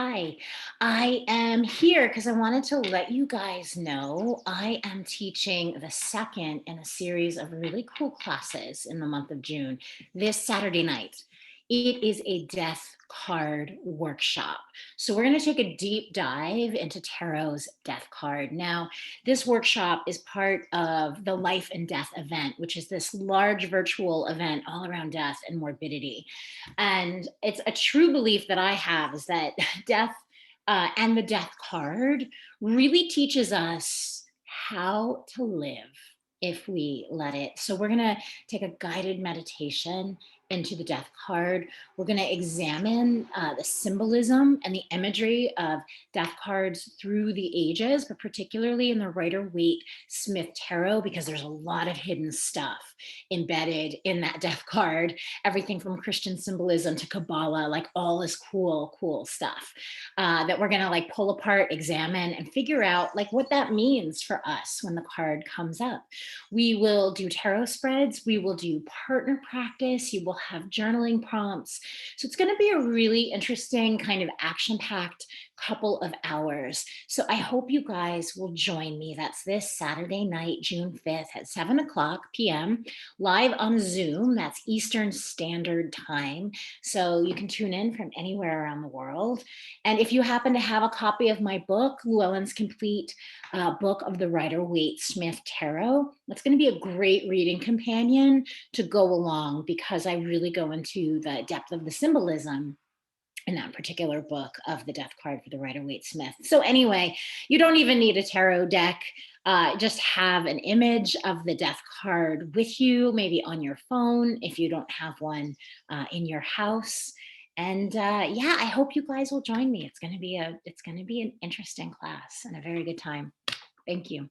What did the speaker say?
Hi, I am here because I wanted to let you guys know I am teaching the second in a series of really cool classes in the month of June this Saturday night. It is a death card workshop. So, we're going to take a deep dive into Tarot's death card. Now, this workshop is part of the Life and Death event, which is this large virtual event all around death and morbidity. And it's a true belief that I have is that death and the death card really teaches us how to live if we let it. So, we're going to take a guided meditation into the death card. We're going to examine the symbolism and the imagery of death cards through the ages, but particularly in the Rider Waite Smith Tarot, because there's a lot of hidden stuff embedded in that death card. Everything from Christian symbolism to Kabbalah, like all is cool, cool stuff that we're gonna like pull apart, examine, and figure out like what that means for us when the card comes up. We will do tarot spreads, we will do partner practice, you will have journaling prompts. So it's gonna be a really interesting kind of action-packed couple of hours. So I hope you guys will join me. That's this Saturday night, June 5th at 7 o'clock p.m. live on Zoom. That's Eastern Standard Time. So you can tune in from anywhere around the world. And if you happen to have a copy of my book, Llewellyn's Complete Book of the Rider Waite Smith Tarot, that's going to be a great reading companion to go along because I really go into the depth of the symbolism in that particular book of the death card for the Rider Waite Smith. So anyway, you don't even need a tarot deck. Just have an image of the death card with you, maybe on your phone if you don't have one in your house. And yeah, I hope you guys will join me. It's going to be an interesting class and a very good time. Thank you.